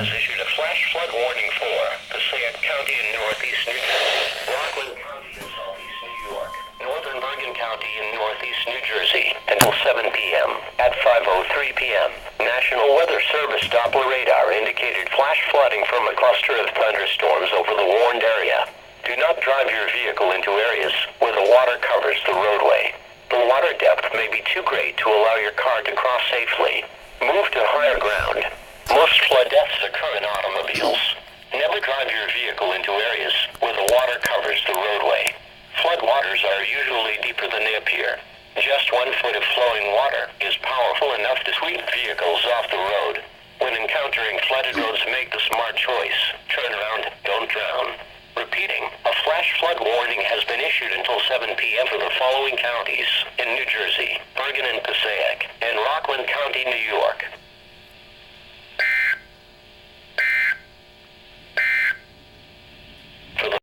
has issued a flash flood warning for Passaic County in northeast New Jersey, Rockland County in southeast New York, northern Bergen County in northeast New Jersey until 7 p.m. At 5:03 p.m., National Weather Service Doppler radar indicated flash flooding from a cluster of thunderstorms over the warned area. Do not drive your vehicle into areas where the water covers the roadway. The water depth may be too great to allow your car to cross safely. Move to higher ground. Most flood deaths occur in automobiles. Never drive your vehicle into areas where the water covers the roadway. Flood waters are usually deeper than they appear. Just 1 foot of flowing water is powerful enough to sweep vehicles off the road. When encountering flooded roads, make the smart choice. Turn around, don't drown. Repeating, a flash flood warning has been issued until 7 p.m. for the following counties in New Jersey, Bergen and Passaic, and Rockland County, New York.